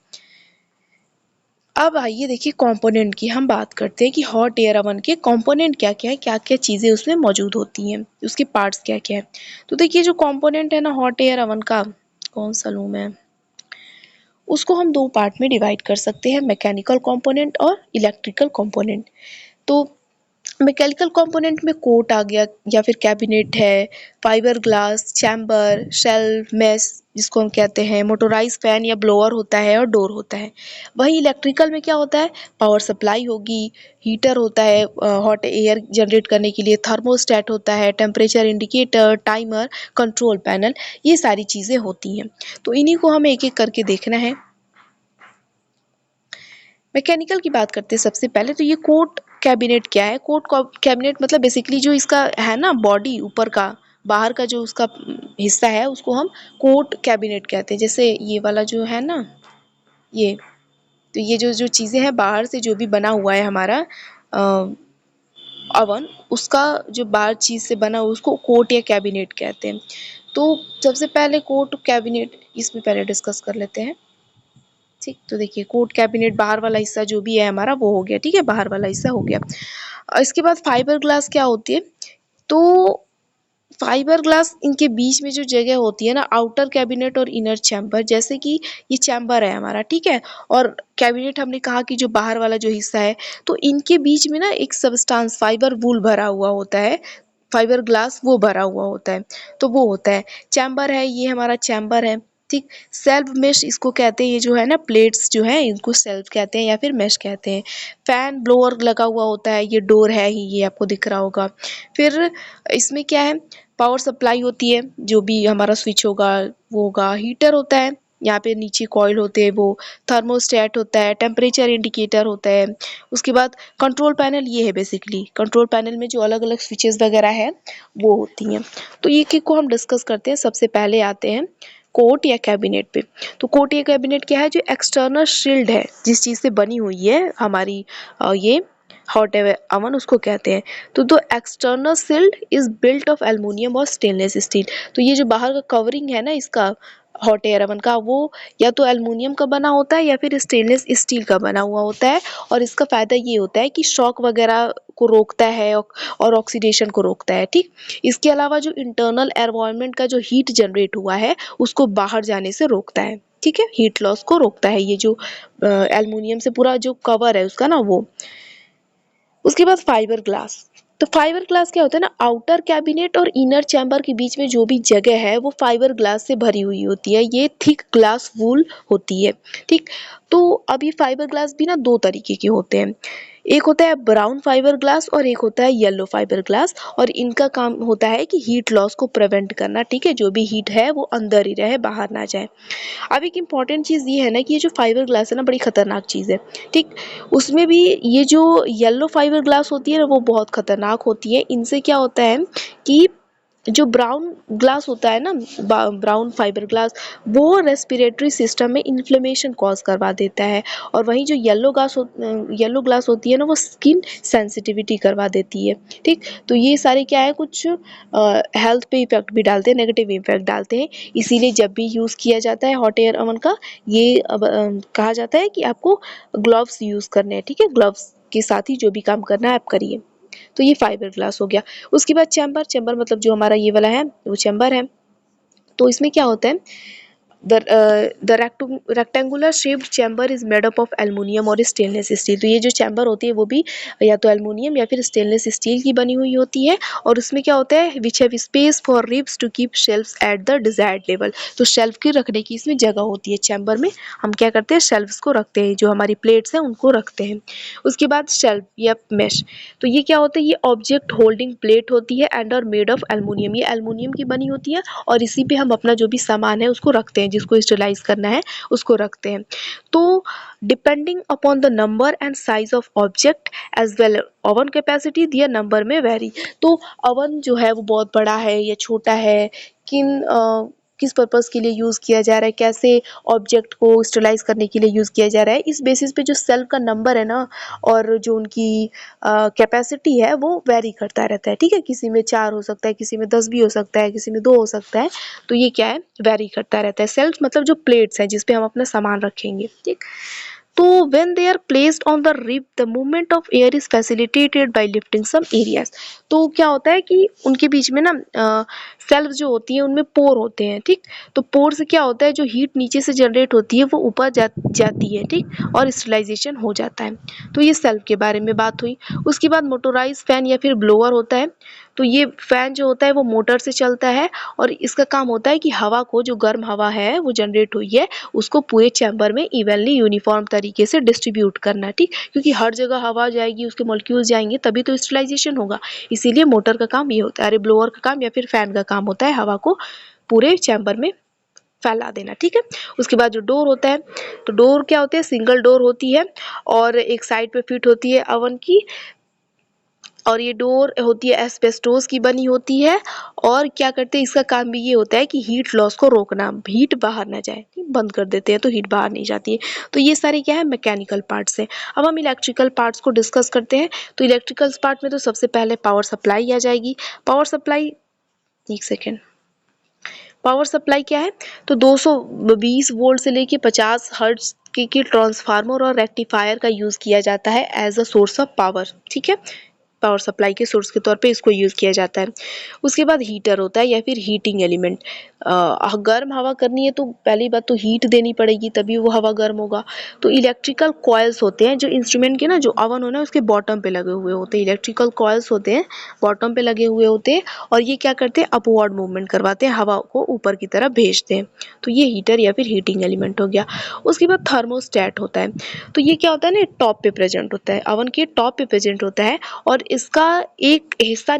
अब आइए देखिए कंपोनेंट की हम बात करते हैं कि हॉट एयर ओवन के कंपोनेंट क्या क्या है, क्या क्या चीज़ें उसमें मौजूद होती हैं, उसके पार्ट्स क्या क्या है। तो देखिए जो कंपोनेंट है ना हॉट एयर ओवन का, कौन सा लूँ मैं, उसको हम दो पार्ट में डिवाइड कर सकते हैं, मैकेनिकल कंपोनेंट और इलेक्ट्रिकल कंपोनेंट। तो मैकेनिकल कंपोनेंट में कोट आ गया या फिर कैबिनेट है, fibre glass, chamber, shelf, mess जिसको हम कहते हैं, मोटोराइज फैन या ब्लोअर होता है और डोर होता है। वही इलेक्ट्रिकल में क्या होता है, पावर सप्लाई होगी, हीटर होता है हॉट एयर जनरेट करने के लिए, थर्मोस्टेट होता है, temperature indicator, timer, control panel, ये सारी चीज़ें होती हैं। तो इन्हीं को हमें एक एक करके देखना है। मैकेनिकल की बात करते हैं सबसे पहले, तो ये कोट कैबिनेट क्या है, कोट कैबिनेट मतलब बेसिकली जो इसका है ना बॉडी ऊपर का, बाहर का जो उसका हिस्सा है उसको हम कोट कैबिनेट कहते हैं। जैसे ये वाला जो है ना, ये, तो ये जो जो चीज़ें हैं बाहर से जो भी बना हुआ है हमारा ओवन, उसका जो बाहर चीज़ से बना हुआ उसको कोट या कैबिनेट कहते हैं। तो सबसे पहले कोट कैबिनेट इसमें पहले डिस्कस कर लेते हैं, ठीक। तो देखिए कोट कैबिनेट बाहर वाला हिस्सा जो भी है हमारा वो हो गया, ठीक है, बाहर वाला हिस्सा हो गया। इसके बाद फाइबर ग्लास क्या होती है, तो फाइबर ग्लास इनके बीच में जो जगह होती है ना, आउटर कैबिनेट और इनर चैम्बर, जैसे कि ये चैम्बर है हमारा, ठीक है, और कैबिनेट हमने कहा कि जो बाहर वाला जो हिस्सा है, तो इनके बीच में ना एक सबस्टांस फाइबर वूल भरा हुआ होता है, फाइबर ग्लास वो भरा हुआ होता है, तो वो होता है चैम्बर है, ये हमारा चैम्बर है। ठीक। सेल्फ मेश इसको कहते हैं, ये जो है ना प्लेट्स जो है इनको सेल्फ कहते हैं या फिर मेश कहते हैं। फैन ब्लोअर लगा हुआ होता है, ये डोर है ही, ये आपको दिख रहा होगा। फिर इसमें क्या है, पावर सप्लाई होती है, जो भी हमारा स्विच होगा वो होगा। हीटर होता है, यहाँ पे नीचे कॉइल होते हैं वो। थर्मोस्टेट होता है, टेम्परेचर इंडिकेटर होता है। उसके बाद कंट्रोल पैनल, ये है बेसिकली कंट्रोल पैनल में जो अलग अलग स्विचेस वगैरह है वो होती हैं। तो ये एक को हम डिस्कस करते हैं। सबसे पहले आते हैं कोट या कैबिनेट पे। तो कोट या कैबिनेट क्या है, जो एक्सटर्नल शील्ड है जिस चीज से बनी हुई है हमारी ये हॉट अवन, उसको कहते हैं। तो external shield is built of aluminium और स्टेनलेस स्टील। तो ये जो बाहर का कवरिंग है ना इसका हॉट एयर ओवन का, वो या तो एल्युमिनियम का बना होता है या फिर स्टेनलेस स्टील का बना हुआ होता है। और इसका फायदा ये होता है कि शॉक वगैरह को रोकता है और ऑक्सीडेशन को रोकता है। ठीक। इसके अलावा जो इंटरनल एनवायरनमेंट का जो हीट जनरेट हुआ है उसको बाहर जाने से रोकता है। ठीक है, हीट लॉस को रोकता है ये जो एल्युमिनियम से पूरा जो कवर है उसका ना वो। उसके बाद फाइबर ग्लास। तो फाइबर ग्लास क्या होता है ना, आउटर कैबिनेट और इनर चैम्बर के बीच में जो भी जगह है वो फाइबर ग्लास से भरी हुई होती है। ये थिक ग्लास वूल होती है। ठीक। तो अब ये फाइबर ग्लास भी ना दो तरीके के होते हैं। एक होता है ब्राउन फाइबर ग्लास और एक होता है येलो फाइबर ग्लास। और इनका काम होता है कि हीट लॉस को प्रिवेंट करना। ठीक है, जो भी हीट है वो अंदर ही रहे, बाहर ना जाए। अब एक इम्पॉर्टेंट चीज़ ये है ना कि ये जो फाइबर ग्लास है ना बड़ी खतरनाक चीज़ है। ठीक। उसमें भी ये जो येलो फाइबर ग्लास होती है ना वो बहुत खतरनाक होती है। इनसे क्या होता है कि जो ब्राउन ग्लास होता है ना, ब्राउन फाइबर ग्लास, वो रेस्पिरेटरी सिस्टम में इन्फ्लेमेशन कॉज करवा देता है। और वहीं जो येलो ग्लास होती है ना वो स्किन सेंसिटिविटी करवा देती है। ठीक। तो ये सारे क्या है, कुछ हेल्थ पे इफेक्ट भी डालते हैं, नेगेटिव इफेक्ट डालते हैं। इसीलिए जब भी यूज़ किया जाता है हॉट एयर ओवन का, ये कहा जाता है कि आपको ग्लव्स यूज़ करने हैं। ठीक है, ग्लव्स के साथ ही जो भी काम करना है आप करिए। तो ये फाइबर ग्लास हो गया। उसके बाद चैम्बर। चैम्बर मतलब जो हमारा ये वाला है वो चैम्बर है। तो इसमें क्या होता है, the rectangular shaped chamber is made up of aluminium और स्टेनलेस स्टील। तो ये जो चैम्बर होती है वो भी या तो एल्युमिनियम या फिर स्टेनलेस स्टील की बनी हुई होती है। और उसमें क्या होता है, which have space for ribs to keep shelves at the desired level. तो शेल्फ की रखने की इसमें जगह होती है। चैम्बर में हम क्या करते हैं, शेल्फ्स को रखते हैं, जो हमारी प्लेट्स हैं उनको रखते हैं। उसके बाद शेल्फ या मेश। तो ये क्या होता है, ये ऑब्जेक्ट होल्डिंग प्लेट होती है and are made of aluminium. ये एल्युमिनियम की बनी होती है और इसी पे हम अपना जो भी सामान है उसको रखते हैं, जिसको स्टरलाइज करना है उसको रखते हैं। तो depending upon the number and size of object as well oven capacity, their number में वेरी। तो ओवन जो है वो बहुत बड़ा है या छोटा है, किस पर्पज़ के लिए यूज़ किया जा रहा है, कैसे ऑब्जेक्ट को स्टरलाइज करने के लिए यूज़ किया जा रहा है, इस बेसिस पे जो सेल्फ का नंबर है ना और जो उनकी कैपेसिटी है वो वेरी करता रहता है। ठीक है, किसी में 4 हो सकता है, किसी में 10 भी हो सकता है, किसी में 2 हो सकता है। तो ये क्या है, वेरी करता रहता है। सेल्फ मतलब जो प्लेट्स हैं जिस पे हम अपना सामान रखेंगे। ठीक। तो when they are placed on the rib, the movement of air is facilitated by lifting some areas। तो क्या होता है कि उनके बीच में ना सेल्फ जो होती है उनमें पोर होते हैं। ठीक। तो पोर से क्या होता है, जो हीट नीचे से जनरेट होती है वो ऊपर जाती है। ठीक। और स्टरलाइजेशन हो जाता है। तो ये सेल्फ के बारे में बात हुई। उसके बाद मोटोराइज फैन या फिर ब्लोअर होता है। तो ये फैन जो होता है वो मोटर से चलता है और इसका काम होता है कि हवा को, जो गर्म हवा है वो जनरेट हुई है, उसको पूरे चैम्बर में इवनली यूनिफॉर्म तरीके से डिस्ट्रीब्यूट करना। ठीक। क्योंकि हर जगह हवा जाएगी, उसके मॉलिक्यूल्स जाएंगे तभी तो स्टरलाइजेशन होगा। इसीलिए मोटर का काम ये होता है, अरे ब्लोअर का काम या फिर फैन का काम होता है हवा को पूरे चैम्बर में फैला देना। ठीक है। उसके बाद जो डोर होता है, तो डोर क्या होते हैं, सिंगल डोर होती है और एक साइड पे फिट होती है ओवन की। और ये डोर होती है एस्बेस्टोस की बनी होती है। और क्या करते हैं, इसका काम भी ये होता है कि हीट लॉस को रोकना, हीट बाहर ना जाए। बंद कर देते हैं तो हीट बाहर नहीं जाती है। तो ये सारे क्या है, मैकेनिकल पार्ट्स हैं। अब हम इलेक्ट्रिकल पार्ट्स को डिस्कस करते हैं। तो इलेक्ट्रिकल पार्ट में तो सबसे पहले पावर सप्लाई आ जाएगी। पावर सप्लाई, एक सेकेंड, पावर सप्लाई क्या है, तो 220 वोल्ट से लेके 50 हर्ट्ज के ट्रांसफार्मर और रेक्टिफायर का यूज किया जाता है as a source of power. ठीक है। पावर सप्लाई के सोर्स के तौर पे इसको यूज़ किया जाता है। उसके बाद हीटर होता है या फिर हीटिंग एलिमेंट। गर्म हवा करनी है तो पहली बात तो हीट देनी पड़ेगी, तभी वो हवा गर्म होगा। तो इलेक्ट्रिकल कॉइल्स होते हैं जो इंस्ट्रूमेंट के ना, जो ओवन हो ना उसके बॉटम पे लगे हुए होते हैं, इलेक्ट्रिकल कॉइल्स होते हैं, बॉटम पे लगे हुए होते हैं, और ये क्या करते हैं, अपवर्ड मूवमेंट करवाते हैं, हवा को ऊपर की तरफ भेजते हैं। तो ये हीटर या फिर हीटिंग एलिमेंट हो गया। उसके बाद थर्मोस्टेट होता है। तो ये क्या होता है ना, टॉप पे प्रेजेंट होता है, ओवन के टॉप पे प्रेजेंट होता है, और इसका एक हिस्सा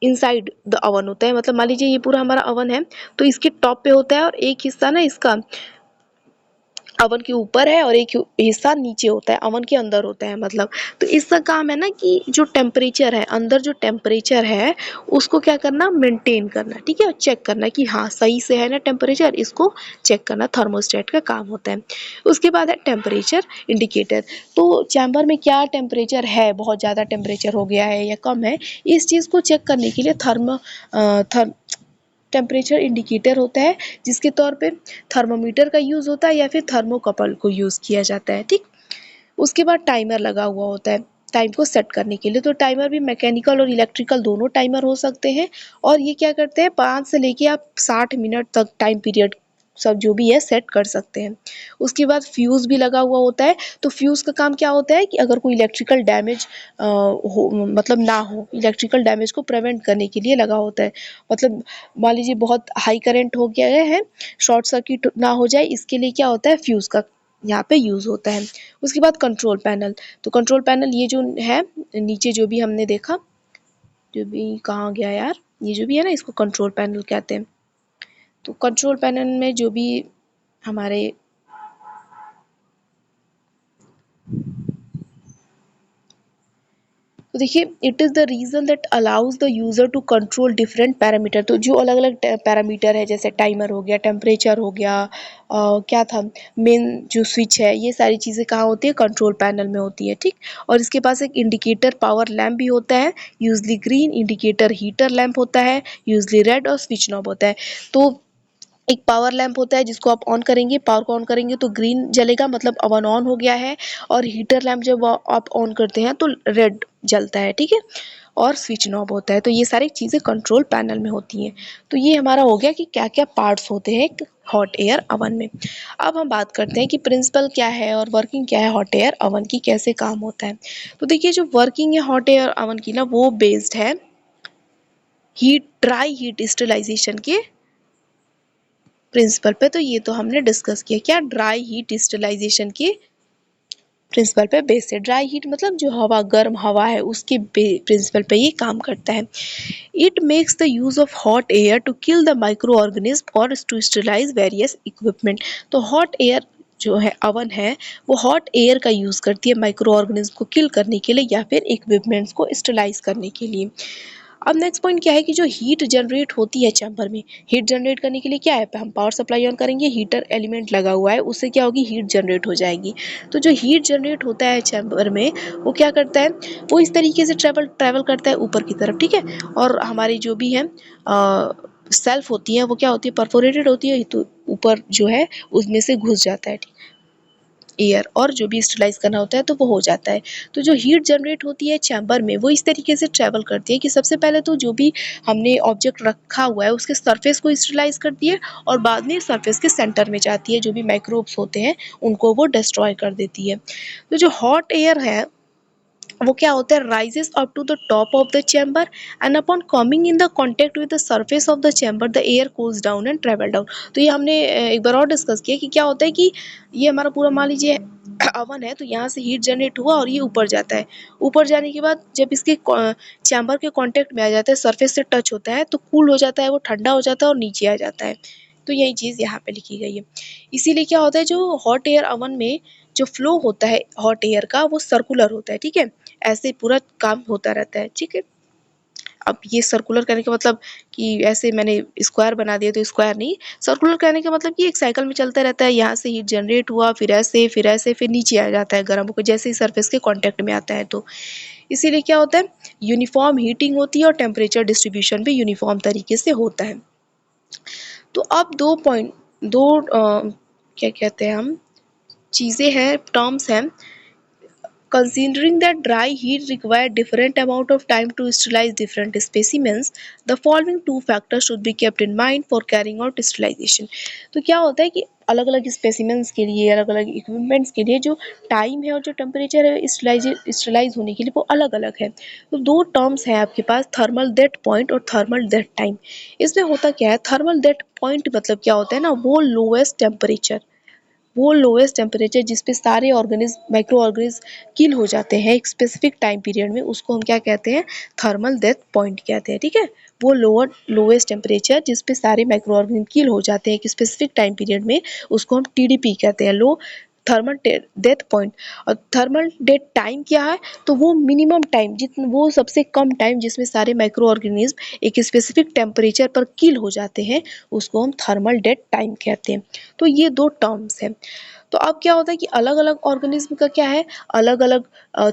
इनसाइड द ओवन होता है। मतलब मान लीजिए ये पूरा हमारा ओवन है, तो इसके टॉप पे होता है, और एक हिस्सा ना इसका ओवन के ऊपर है, और एक हिस्सा नीचे होता है, ओवन के अंदर होता है मतलब। तो इसका काम है ना कि जो टेम्परेचर है, अंदर जो टेम्परेचर है उसको क्या करना, मेंटेन करना, ठीक है, चेक करना कि हाँ सही से है ना टेम्परेचर, इसको चेक करना थर्मोस्टेट का काम होता है। उसके बाद है टेम्परेचर इंडिकेटर। तो चैम्बर में क्या टेम्परेचर है, बहुत ज़्यादा टेम्परेचर हो गया है या कम है, इस चीज़ को चेक करने के लिए टेम्परेचर इंडिकेटर होता है, जिसके तौर पे थर्मोमीटर का यूज़ होता है या फिर थर्मोकपल को यूज़ किया जाता है, ठीक। उसके बाद टाइमर लगा हुआ होता है टाइम को सेट करने के लिए। तो टाइमर भी मैकेनिकल और इलेक्ट्रिकल दोनों टाइमर हो सकते हैं, और ये क्या करते हैं, 5 से लेके आप 60 मिनट तक टाइम पीरियड सब जो भी है सेट कर सकते हैं। उसके बाद फ्यूज़ भी लगा हुआ होता है। तो फ्यूज़ का काम क्या होता है कि अगर कोई इलेक्ट्रिकल डैमेज हो, मतलब ना हो, इलेक्ट्रिकल डैमेज को प्रिवेंट करने के लिए लगा होता है। मतलब मान लीजिए बहुत हाई करंट हो गया है, शॉर्ट सर्किट ना हो जाए, इसके लिए क्या होता है, फ्यूज़ का यहाँ पे यूज़ होता है। उसके बाद कंट्रोल पैनल। तो कंट्रोल पैनल ये जो है, नीचे जो भी हमने देखा, जो भी कहाँ गया यार, ये जो भी है ना, इसको कंट्रोल पैनल कहते हैं। तो कंट्रोल पैनल में जो भी हमारे तो देखिए, it is the reason that allows the user to control different parameter. तो जो अलग अलग पैरामीटर है, जैसे टाइमर हो गया, टेम्परेचर हो गया, क्या था, मेन जो स्विच है, ये सारी चीज़ें कहाँ होती है, कंट्रोल पैनल में होती है, ठीक। और इसके पास एक इंडिकेटर पावर लैम्प भी होता है, usually green indicator heater lamp होता है, यूजली रेड, और स्विच नॉब होता है। तो एक पावर लैंप होता है जिसको आप ऑन करेंगे, पावर को ऑन करेंगे तो ग्रीन जलेगा, मतलब ओवन ऑन हो गया है, और हीटर लैंप जब आप ऑन करते हैं तो रेड जलता है, ठीक है। और स्विच नॉब होता है। तो ये सारी चीज़ें कंट्रोल पैनल में होती हैं। तो ये हमारा हो गया कि क्या क्या पार्ट्स होते हैं एक हॉट एयर ओवन में। अब हम बात करते हैं कि प्रिंसिपल क्या है और वर्किंग क्या है हॉट एयर ओवन की, कैसे काम होता है। तो देखिए, जो वर्किंग है हॉट एयर ओवन की ना, वो बेस्ड है ड्राई हीट स्टरलाइजेशन के प्रिंसिपल पे। तो ये तो हमने डिस्कस किया, क्या ड्राई हीट डिस्टिलाइजेशन के प्रिंसिपल पे बेस है। ड्राई हीट मतलब जो हवा, गर्म हवा है, उसके प्रिंसिपल पे ये काम करता है। It makes the use of hot air to kill the micro organism और टू स्टरलाइज वेरियस इक्विपमेंट। तो हॉट एयर जो है ओवन है, वो हॉट एयर का यूज़ करती है माइक्रो ऑर्गेनिज्म को किल करने के लिए या फिर इक्विपमेंट्स को स्टरलाइज करने के लिए। अब नेक्स्ट पॉइंट क्या है कि जो हीट जनरेट होती है चैम्बर में, हीट जनरेट करने के लिए क्या है, हम पावर सप्लाई ऑन करेंगे, हीटर एलिमेंट लगा हुआ है, उससे क्या होगी, हीट जनरेट हो जाएगी। तो जो हीट जनरेट होता है चैम्बर में, वो क्या करता है, वो इस तरीके से ट्रैवल करता है ऊपर की तरफ, ठीक है। और हमारी जो भी है सेल्फ होती है, वो क्या होती है, परफोरेटेड होती है, तो ऊपर जो है उसमें से घुस जाता है, ठीक, एयर, और जो भी स्टरलाइज करना होता है तो वो हो जाता है। तो जो हीट जनरेट होती है चैम्बर में, वो इस तरीके से ट्रैवल करती है कि सबसे पहले तो जो भी हमने ऑब्जेक्ट रखा हुआ है उसके सरफेस को स्टरलाइज करती है, और बाद में सरफेस के सेंटर में जाती है, जो भी माइक्रोब्स होते हैं उनको वो डिस्ट्रॉय कर देती है। तो जो हॉट एयर है, वो क्या होता है, rises up to the top of the chamber, and upon coming in the contact with the surface of the chamber the air cools down and travel down. तो ये हमने एक बार और डिस्कस किया कि क्या होता है कि ये हमारा पूरा, मान लीजिए ओवन है, तो यहाँ से हीट जनरेट हुआ और ये ऊपर जाता है। ऊपर जाने के बाद जब इसके चैम्बर के कांटेक्ट में आ जाता है, सरफेस से टच होता है, तो कूल हो जाता है, वो ठंडा हो जाता है और नीचे आ जाता है। तो यही चीज़ यहाँ पे लिखी गई है। इसीलिए क्या होता है, जो हॉट एयर ओवन में जो फ्लो होता है हॉट एयर का, वो सर्कुलर होता है, ठीक है। ऐसे पूरा काम होता रहता है, ठीक है। अब ये सर्कुलर कहने का मतलब कि ऐसे मैंने स्क्वायर बना दिया तो स्क्वायर नहीं, सर्कुलर कहने का मतलब कि एक साइकिल में चलता रहता है, यहाँ से हीट जनरेट हुआ, फिर ऐसे फिर ऐसे, फिर नीचे आ जाता है गर्म होकर, जैसे ही सरफेस के कांटेक्ट में आता है। तो इसीलिए क्या होता है, यूनिफॉर्म हीटिंग होती है और टेम्परेचर डिस्ट्रीब्यूशन भी यूनिफॉर्म तरीके से होता है। तो अब क्या कहते हैं हम, चीज़ें हैं, टर्म्स हैं Considering that dry heat require different amount of time to sterilize different specimens, the following two factors should be kept in mind for carrying out sterilization. तो क्या होता है कि अलग अलग स्पेसिमेंस के लिए, अलग अलग इक्विपमेंट्स के लिए जो टाइम है और जो टेम्परेचर है स्टरलाइज होने के लिए वो अलग अलग है। तो दो टर्म्स हैं आपके पास, थर्मल डेड पॉइंट और थर्मल डेड टाइम। इसमें होता क्या है, थर्मल डेड पॉइंट मतलब क्या होता है ना, वो लोएस्ट टेम्परेचर जिस पे सारे ऑर्गेनिज्म, माइक्रो ऑर्गेनिज्म किल हो जाते हैं एक स्पेसिफिक टाइम पीरियड में, उसको हम क्या कहते हैं, थर्मल डेथ पॉइंट कहते हैं। ठीक है, वो लोएस्ट टेम्परेचर जिस पे सारे माइक्रो ऑर्गेनिज्म किल हो जाते हैं एक स्पेसिफिक टाइम पीरियड में, उसको हम टीडीपी कहते हैं, लो थर्मल डेथ पॉइंट। और थर्मल डेथ टाइम क्या है, तो वो मिनिमम टाइम, जितना वो सबसे कम टाइम जिसमें सारे माइक्रो ऑर्गेनिज्म एक स्पेसिफिक टेम्परेचर पर किल हो जाते हैं, उसको हम थर्मल डेथ टाइम कहते हैं। तो ये दो टर्म्स हैं। तो अब क्या होता है कि अलग अलग ऑर्गेनिज्म का क्या है, अलग अलग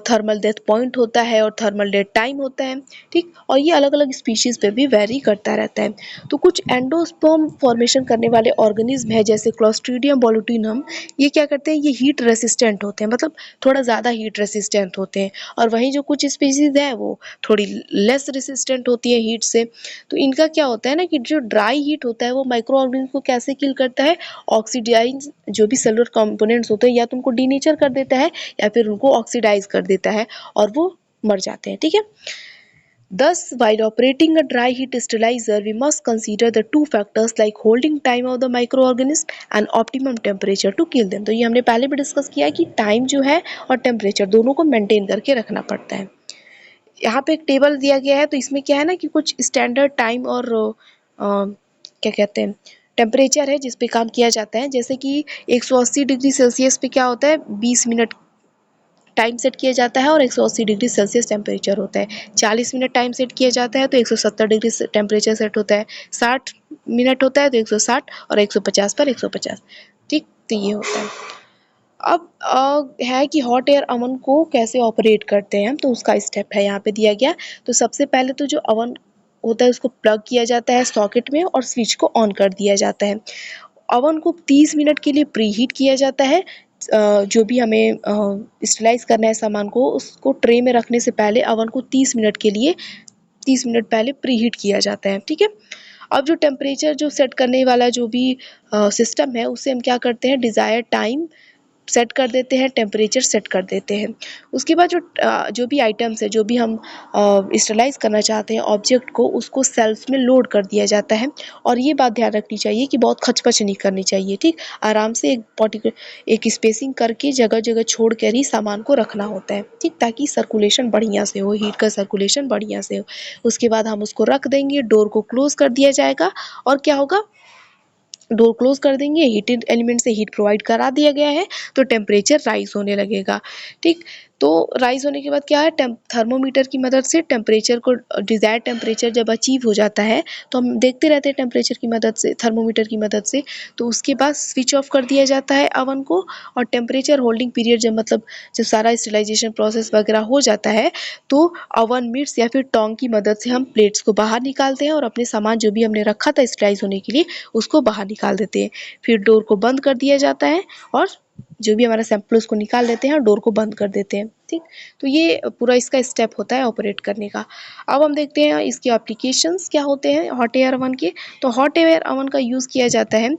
थर्मल डेथ पॉइंट होता है और थर्मल डेथ टाइम होता है। ठीक, और ये अलग अलग स्पीशीज पे भी वेरी करता रहता है। तो कुछ एंडोस्पर्म फॉर्मेशन करने वाले ऑर्गेनिज्म है जैसे क्लोस्ट्रीडियम बोलुटिनम, ये क्या करते हैं, ये हीट रेसिस्टेंट होते हैं, मतलब थोड़ा ज़्यादा हीट रेसिस्टेंट होते हैं। और वहीं जो कुछ स्पीशीज है वो थोड़ी लेस रेसिस्टेंट होती है हीट से। तो इनका क्या होता है ना कि जो ड्राई हीट होता है वो माइक्रो ऑर्गेनिज्म को कैसे किल करता है, ऑक्सीडाइज जो भी सेलुलर कंपोनेंट्स होते हैं या तो उनको डीनेचर कर देता है या फिर उनको ऑक्सीडाइज कर देता है और वो मर जाते हैं। ठीक है, thus while operating a dry heat sterilizer we must consider the two factors like holding time of the microorganism and optimum temperature to kill them। तो ये हमने पहले भी डिस्कस किया है कि टाइम जो है और टेम्परेचर दोनों को मेंटेन करके रखना पड़ता है। यहाँ पे एक टेबल दिया गया है, तो इसमें क्या है ना कि कुछ स्टैंडर्ड टाइम और क्या कहते हैं, टेम्परेचर है जिस पे काम किया जाता है। जैसे कि 180 डिग्री सेल्सियस पे क्या होता है, 20 मिनट टाइम सेट किया जाता है और 180 डिग्री सेल्सियस टेम्परेचर होता है। 40 मिनट टाइम सेट किया जाता है तो 170 डिग्री टेम्परेचर सेट होता है। 60 मिनट होता है तो 160, और 150 पर 150। ठीक, तो ये होता है। अब है कि हॉट एयर अवन को कैसे ऑपरेट करते हैं, तो उसका स्टेप है यहाँ पे दिया गया। तो सबसे पहले तो जो अवन होता है उसको प्लग किया जाता है सॉकेट में और स्विच को ऑन कर दिया जाता है। अवन को 30 मिनट के लिए प्री हीट किया जाता है। जो भी हमें स्टरलाइज करना है सामान को, उसको ट्रे में रखने से पहले अवन को 30 मिनट के लिए 30 मिनट पहले प्री हीट किया जाता है। ठीक है, अब जो टेम्परेचर जो सेट करने वाला जो भी सिस्टम है उसे हम क्या करते हैं, डिज़ायर्ड टाइम सेट कर देते हैं, टेम्परेचर सेट कर देते हैं। उसके बाद जो भी आइटम्स है, जो भी हम स्टरलाइज करना चाहते हैं ऑब्जेक्ट को, उसको सेल्स में लोड कर दिया जाता है। और ये बात ध्यान रखनी चाहिए कि बहुत खचपच नहीं करनी चाहिए। ठीक, आराम से एक स्पेसिंग करके जगह जगह छोड़ कर ही सामान को रखना होता है। ठीक, ताकि सर्कुलेशन बढ़िया से हो, हीट का सर्कुलेशन बढ़िया से हो। उसके बाद हम उसको रख देंगे, डोर को क्लोज कर दिया जाएगा और क्या होगा, डोर क्लोज कर देंगे, हीटेड एलिमेंट से हीट प्रोवाइड करा दिया गया है तो टेम्परेचर राइज होने लगेगा। ठीक, तो राइज होने के बाद क्या है, थर्मोमीटर की मदद से टेम्परेचर को, डिज़ायर्ड टेम्परेचर जब अचीव हो जाता है तो हम देखते रहते हैं टेम्परेचर की मदद से, थर्मोमीटर की मदद से। तो उसके बाद स्विच ऑफ कर दिया जाता है अवन को, और टेम्परेचर होल्डिंग पीरियड जब सारा स्टरलाइजेशन प्रोसेस वगैरह हो जाता है तो अवन मिट्स या फिर टोंग की मदद से हम प्लेट्स को बाहर निकालते हैं और अपने सामान जो भी हमने रखा था स्टरलाइज होने के लिए उसको बाहर निकाल देते हैं। फिर डोर को बंद कर दिया जाता है और जो भी हमारा सैंपल उसको निकाल लेते हैं और डोर को बंद कर देते हैं। ठीक, तो ये पूरा इसका स्टेप होता है ऑपरेट करने का। अब हम देखते हैं इसके एप्लीकेशंस क्या होते हैं हॉट एयर अवन के। तो हॉट एयर अवन का यूज़ किया जाता है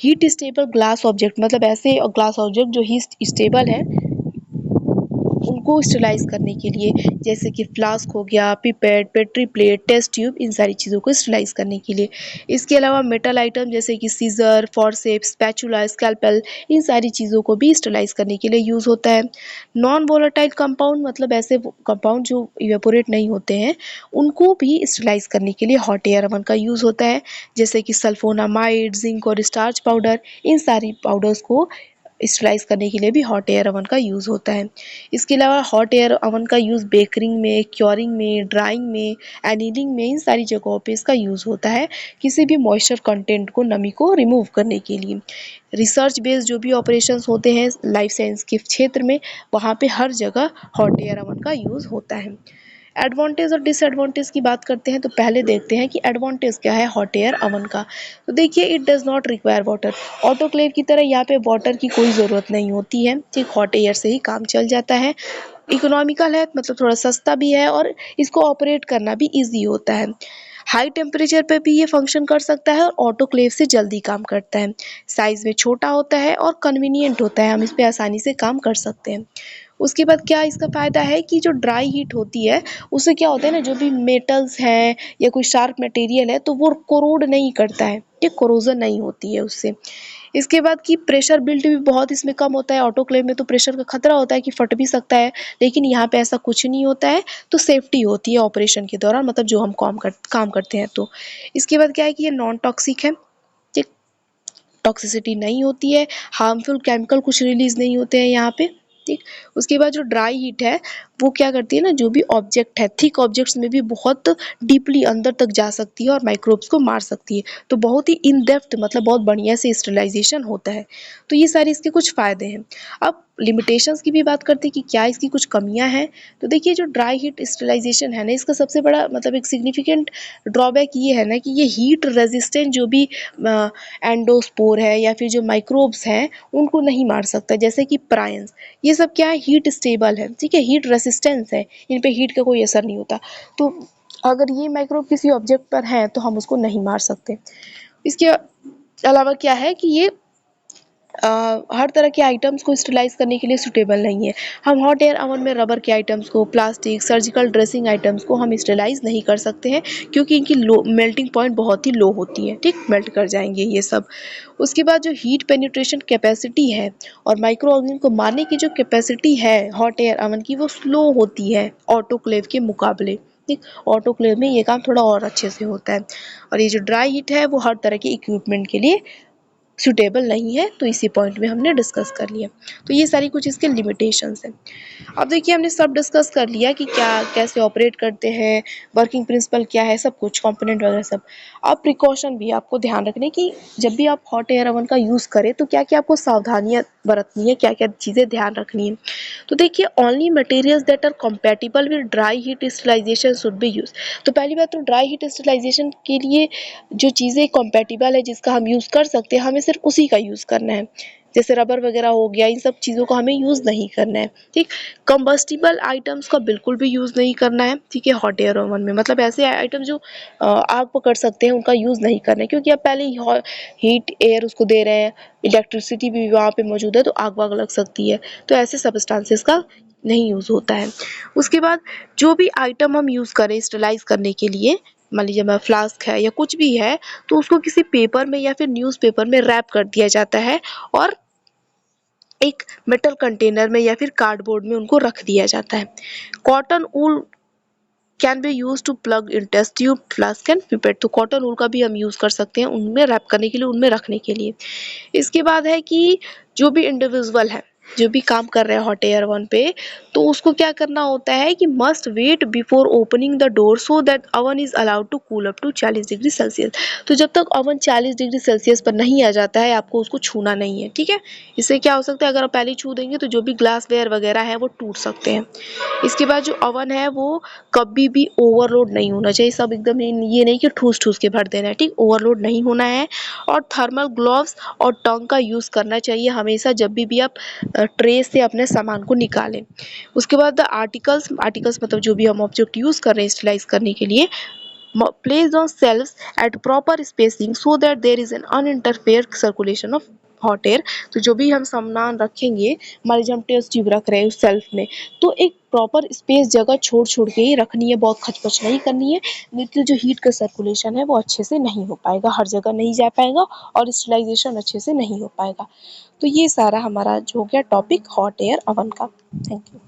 हीट स्टेबल ग्लास ऑब्जेक्ट, मतलब ऐसे ग्लास ऑब्जेक्ट जो हीट स्टेबल है उनको स्टरलाइज करने के लिए, जैसे कि फ्लास्क हो गया, pipette, petri plate, test tube, इन सारी चीज़ों को स्टरलाइज करने के लिए। इसके अलावा मेटल आइटम जैसे कि सीजर, फॉरसेप्स, स्पैचुला, स्कैल्पेल, इन सारी चीज़ों को भी स्टरलाइज करने के लिए यूज़ होता है। नॉन वोलेटाइल कंपाउंड, मतलब ऐसे कंपाउंड जो इवेपोरेट नहीं होते हैं, उनको भी स्टरलाइज करने के लिए हॉट एयर अवन का यूज़ होता है, जैसे कि सल्फोनामाइड, जिंक और स्टार्च पाउडर, इन सारी पाउडर्स को स्टरलाइज करने के लिए भी हॉट एयर अवन का यूज़ होता है। इसके अलावा हॉट एयर अवन का यूज़ बेकरिंग में, क्योरिंग में, ड्राइंग में, एनीलिंग में, इन सारी जगहों पे इसका यूज़ होता है किसी भी मॉइस्चर कंटेंट को, नमी को रिमूव करने के लिए। रिसर्च बेस्ड जो भी ऑपरेशंस होते हैं लाइफ साइंस के क्षेत्र में, वहाँ पे हर जगह हॉट एयर अवन का यूज़ होता है। एडवांटेज और डिसएडवांटेज की बात करते हैं तो पहले देखते हैं कि एडवांटेज क्या है हॉट एयर अवन का। तो देखिए, it does not require water. Autoclave की तरह यहाँ पे वाटर की कोई ज़रूरत नहीं होती है। ठीक, हॉट एयर से ही काम चल जाता है। इकोनॉमिकल है, मतलब थोड़ा सस्ता भी है और इसको ऑपरेट करना भी ईजी होता है। हाई टेम्परेचर पे भी ये फंक्शन कर सकता है और ऑटोक्लेव से जल्दी काम करता है। साइज में छोटा होता है और कन्वीनियंट होता है, हम इस पे आसानी से काम कर सकते हैं। उसके बाद क्या इसका फ़ायदा है कि जो ड्राई हीट होती है उससे क्या होता है ना, जो भी मेटल्स हैं या कोई शार्प मटेरियल है तो वो कोरोड नहीं करता है, ये कोरोजन नहीं होती है उससे। इसके बाद कि प्रेशर बिल्ट भी बहुत इसमें कम होता है। ऑटोक्लेव में तो प्रेशर का खतरा होता है कि फट भी सकता है, लेकिन यहाँ पे ऐसा कुछ नहीं होता है। तो सेफ्टी होती है ऑपरेशन के दौरान, मतलब जो हम काम करते हैं तो। इसके बाद क्या है कि ये नॉन टॉक्सिक है, ठीक, टॉक्सिसिटी नहीं होती है, हार्मफुल केमिकल कुछ रिलीज नहीं होते हैं यहाँ पे, ठीक। उसके बाद जो ड्राई हीट है वो क्या करती है ना, जो भी ऑब्जेक्ट है थिक ऑब्जेक्ट्स में भी बहुत डीपली अंदर तक जा सकती है और माइक्रोब्स को मार सकती है। तो बहुत ही इन डेप्थ, मतलब बहुत बढ़िया से स्टरलाइजेशन होता है। तो ये सारे इसके कुछ फ़ायदे हैं। अब लिमिटेशंस की भी बात करते हैं कि क्या इसकी कुछ कमियां हैं। तो देखिए, जो ड्राई हीट स्टरलाइजेशन है ना, इसका सबसे बड़ा मतलब एक सिग्निफिकेंट ड्रॉबैक ये है ना कि ये हीट रेजिस्टेंट जो भी एंडोस्पोर है या फिर जो माइक्रोब्स हैं उनको नहीं मार सकता, जैसे कि प्रायंस। ये सब क्या है, हीट स्टेबल है, ठीक है, हीट रेसिस्टेंस है, इन पे हीट का कोई असर नहीं होता। तो अगर ये माइक्रोब किसी ऑब्जेक्ट पर है तो हम उसको नहीं मार सकते। इसके अलावा क्या है कि ये हर तरह के आइटम्स को स्टरलाइज करने के लिए सूटेबल नहीं है। हम हॉट एयर ओवन में रबर के आइटम्स को, प्लास्टिक, सर्जिकल ड्रेसिंग आइटम्स को हम स्टरलाइज नहीं कर सकते हैं, क्योंकि इनकी लो मेल्टिंग पॉइंट बहुत ही लो होती है, ठीक, मेल्ट कर जाएंगे ये सब। उसके बाद जो हीट पेनिट्रेशन कैपेसिटी है और माइक्रो ऑर्गेनिज्म को मारने की जो कैपेसिटी है हॉट एयर ओवन की, वो स्लो होती है ऑटोक्लेव के मुकाबले, ठीक। ऑटोक्लेव में ये काम थोड़ा और अच्छे से होता है। और ये जो ड्राई हीट है वो हर तरह के इक्विपमेंट के लिए सूटेबल नहीं है, तो इसी पॉइंट में हमने डिस्कस कर लिया। तो ये सारी कुछ इसके लिमिटेशंस हैं। अब देखिए, हमने सब डिस्कस कर लिया कि क्या कैसे ऑपरेट करते हैं, वर्किंग प्रिंसिपल क्या है, सब कुछ कंपोनेंट वगैरह सब। अब प्रिकॉशन भी आपको ध्यान रखने की, जब भी आप हॉट एयर ओवन का यूज़ करें तो क्या क्या आपको सावधानियाँ बरतनी है, क्या क्या चीज़ें ध्यान रखनी है। तो देखिए, only materials that are compatible with dry heat sterilization should be use. तो पहली बात तो ड्राई हीट स्टरलाइजेशन के लिए जो चीज़ें कंपेटिबल है, जिसका हम यूज़ कर सकते हैं, हमें सिर्फ उसी का यूज़ करना है। जैसे रबर वगैरह हो गया, इन सब चीज़ों का हमें यूज़ नहीं करना है, ठीक। कंबस्टिबल आइटम्स का बिल्कुल भी यूज़ नहीं करना है, ठीक है, हॉट एयर ओवन में। मतलब ऐसे आइटम जो आग पकड़ सकते हैं उनका यूज़ नहीं करना है, क्योंकि आप पहले ही हीट एयर उसको दे रहे हैं, इलेक्ट्रिसिटी भी वहाँ पे मौजूद है, तो आग वाग लग सकती है। तो ऐसे सब्सटेंसेस का नहीं यूज़ होता है। उसके बाद जो भी आइटम हम यूज़ करें स्टरलाइज करने के लिए, मान लीजिए हमारा फ्लास्क है या कुछ भी है, तो उसको किसी पेपर में या फिर न्यूज़पेपर में रैप कर दिया जाता है और एक मेटल कंटेनर में या फिर कार्डबोर्ड में उनको रख दिया जाता है। Cotton wool can be use to plug in test tube, flask and pipette. तो कॉटन ऊल का भी हम यूज़ कर सकते हैं उनमें रैप करने के लिए, उनमें रखने के लिए। इसके बाद है कि जो भी इंडिविजुअल है, जो भी काम कर रहे हैं हॉट एयर ओवन पे, तो उसको क्या करना होता है कि must wait before opening the door so that oven is allowed to cool up to 40 degree Celsius. तो जब तक ओवन 40 डिग्री सेल्सियस पर नहीं आ जाता है, आपको उसको छूना नहीं है, ठीक है। इससे क्या हो सकता है, अगर आप पहले ही छू देंगे तो जो भी ग्लास वेयर वगैरह है वो टूट सकते हैं। इसके बाद जो ओवन है वो कभी भी ओवरलोड नहीं होना चाहिए, सब एकदम ये नहीं कि ठूस ठूस के भर देना है, ठीक, ओवरलोड नहीं होना है। और थर्मल ग्लव्स और टंग का यूज़ करना चाहिए हमेशा, जब भी आप ट्रे से अपने सामान को निकालें। उसके बाद आर्टिकल्स मतलब जो भी हम ऑब्जेक्ट यूज़ कर रहे हैं स्टरलाइज करने के लिए, placed on shelves at proper spacing so that there is an uninterfered circulation of hot air. तो जो भी हम सामान रखेंगे, मान लीजिए हम टेस्ट ट्यूब रख रहे हैं उस सेल्फ में, तो एक प्रॉपर स्पेस जगह छोड़ छोड़ के ही रखनी है, बहुत खचपच नहीं करनी है, नहीं तो जो हीट का सर्कुलेशन है वो अच्छे से नहीं हो पाएगा, हर जगह नहीं जा पाएगा और स्टरलाइजेशन अच्छे से नहीं हो पाएगा। तो ये सारा हमारा जो हो गया टॉपिक हॉट एयर ओवन का। Thank you.